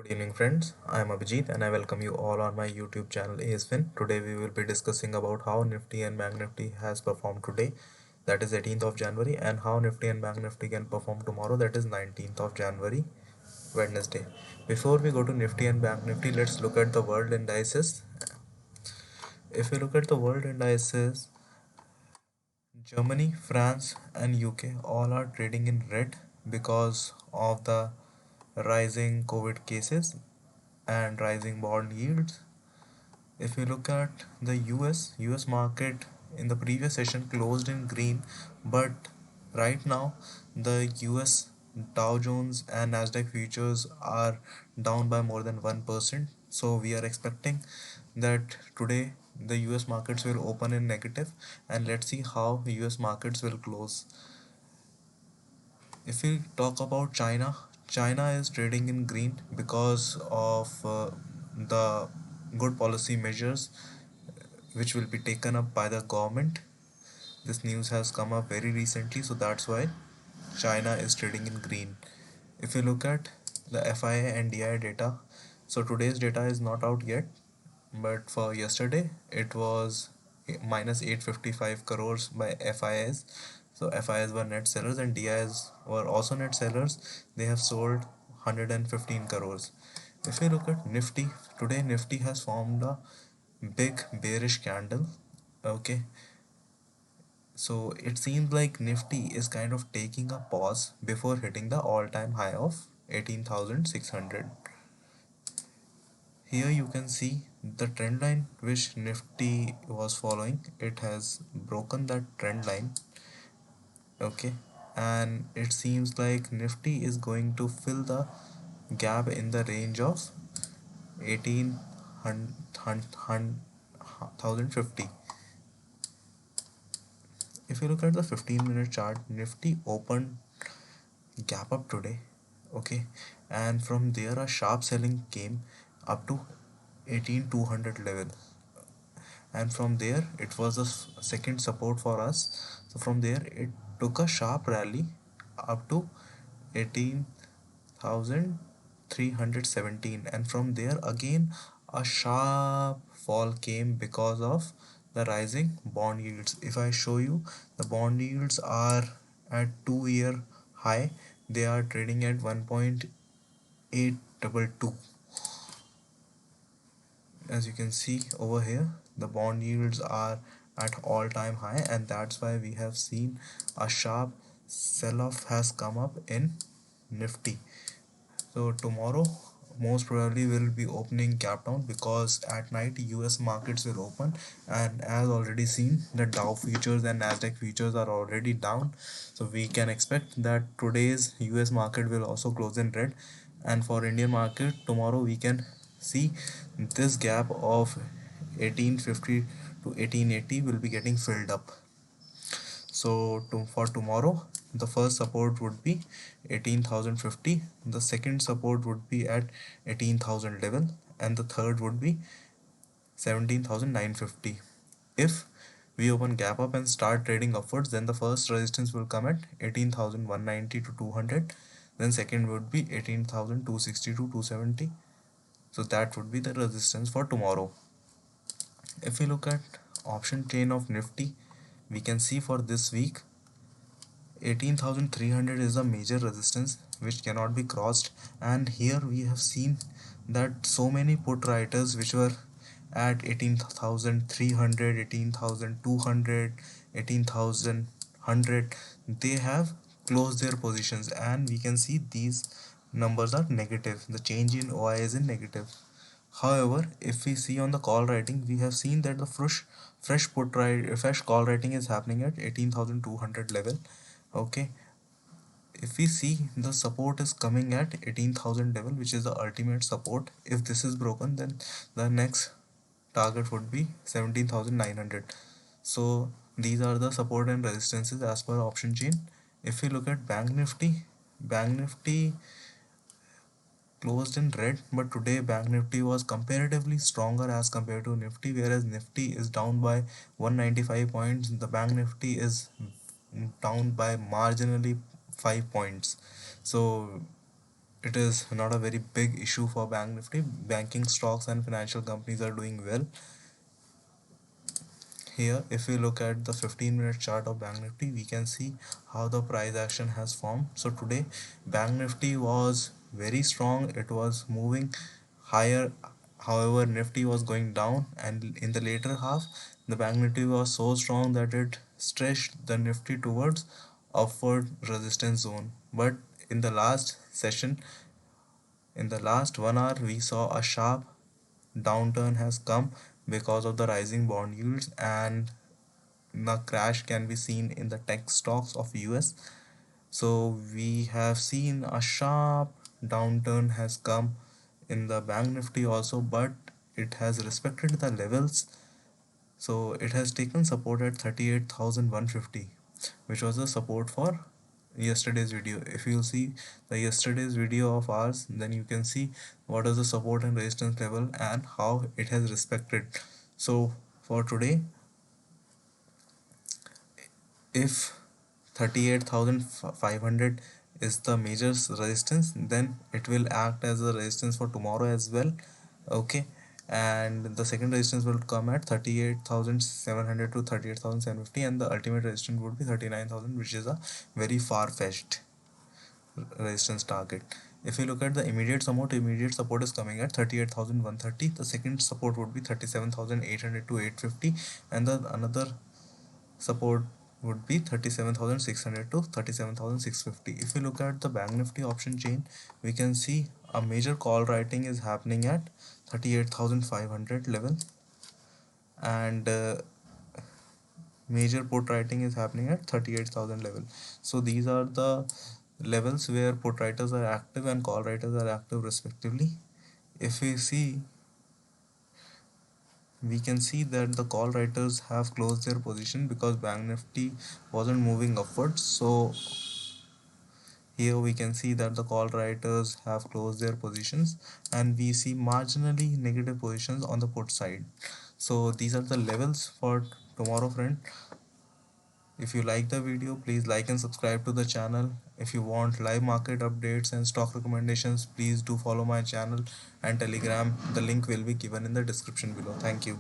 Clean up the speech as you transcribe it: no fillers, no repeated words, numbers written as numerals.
Good evening friends, I am Abhijit and I welcome you all on my YouTube channel ASFin. Today we will be discussing about how Nifty and Bank Nifty has performed today, that is 18th of January, and how Nifty and Bank Nifty can perform tomorrow, that is 19th of January, Wednesday. Before we go to Nifty and Bank Nifty, let's look at the world indices. If we look at the world indices, Germany, France and UK all are trading in red because of the rising COVID cases and rising bond yields. If we look at the US market in the previous session closed in green, but right now the US Dow Jones and Nasdaq futures are down by more than 1%. So we are expecting that today the US markets will open in negative, and let's see how US markets will close. If we talk about China, China is trading in green because of the good policy measures which will be taken up by the government. This news has come up very recently, so that's why China is trading in green. If you look at the FIA and DI data, so today's data is not out yet, but for yesterday it was minus 855 crores by FIS. So FIS were net sellers and DIs were also net sellers. They have sold 115 crores. If you look at Nifty, today Nifty has formed a big bearish candle. Okay, so it seems like Nifty is kind of taking a pause before hitting the all-time high of 18,600. Here you can see the trend line which Nifty was following. It has broken that trend line. Okay, and it seems like Nifty is going to fill the gap in the range of 18,050. If you look at the 15-minute chart, Nifty opened gap up today. Okay, and from there a sharp selling came up to 18,200 level, and from there it was the second support for us. So from there it took a sharp rally up to 18,317, and from there again a sharp fall came because of the rising bond yields. If I show you, the bond yields are at 2-year high. They are trading at 1.822. As you can see over here, the bond yields are at all-time high, and that's why we have seen a sharp sell-off has come up in Nifty. So tomorrow most probably will be opening gap down because at night US markets will open, and as already seen the Dow futures and Nasdaq futures are already down. So we can expect that today's US market will also close in red, and for Indian market tomorrow we can see this gap of 1850 to 1880 will be getting filled up. So for tomorrow, the first support would be 18,050, the second support would be at 18,000 level, and the third would be 17,950. If we open gap up and start trading upwards, then the first resistance will come at 18,190 to 200, then second would be 18,260 to 270. So that would be the resistance for tomorrow. If we look at option chain of Nifty, we can see for this week 18,300 is a major resistance which cannot be crossed, and here we have seen that so many put writers which were at 18,300, 18,200, 18,100, they have closed their positions, and we can see these numbers are negative. The change in OI is in negative. However, if we see on the call writing, we have seen that the fresh call writing is happening at 18,200 level. Okay, if we see the support is coming at 18,000 level, which is the ultimate support. If this is broken, then the next target would be 17,900. So these are the support and resistances as per option chain. If we look at Bank Nifty closed in red, but today Bank Nifty was comparatively stronger as compared to Nifty, whereas Nifty is down by 195 points. The Bank Nifty is down by marginally 5 points. So it is not a very big issue for Bank Nifty. Banking stocks and financial companies are doing well. Here, if we look at the 15-minute chart of Bank Nifty, we can see how the price action has formed. So today, Bank Nifty was very strong. It was moving higher. However, Nifty was going down, and in the later half, the Bank Nifty was so strong that it stretched the Nifty towards upward resistance zone. But in the last session, in the last 1 hour, we saw a sharp downturn has come because of the rising bond yields, and the crash can be seen in the tech stocks of US. So we have seen a sharp downturn has come in the Bank Nifty also, but it has respected the levels. So it has taken support at 38,150, which was the support for yesterday's video. If you see the yesterday's video of ours, then you can see what is the support and resistance level and how it has respected. So for today, if 38,500 is the major resistance, then it will act as a resistance for tomorrow as well. Okay, and the second resistance will come at 38,700 to 38,750, and the ultimate resistance would be 39,000, which is a very far-fetched resistance target. If you look at the immediate support is coming at 38,130. The second support would be 37,800 to 850, and the another support would be 37,600 to 37,650. If you look at the Bank Nifty option chain, we can see a major call writing is happening at 38,500 level, and major put writing is happening at 38,000 level. So these are the levels where put writers are active and call writers are active respectively. If we see, we can see that the call writers have closed their position because Bank Nifty wasn't moving upwards. So here we can see that the call writers have closed their positions, and we see marginally negative positions on the put side. So these are the levels for tomorrow, friend. If you like the video, please like and subscribe to the channel. If you want live market updates and stock recommendations, please do follow my channel and Telegram. The link will be given in the description below. Thank you.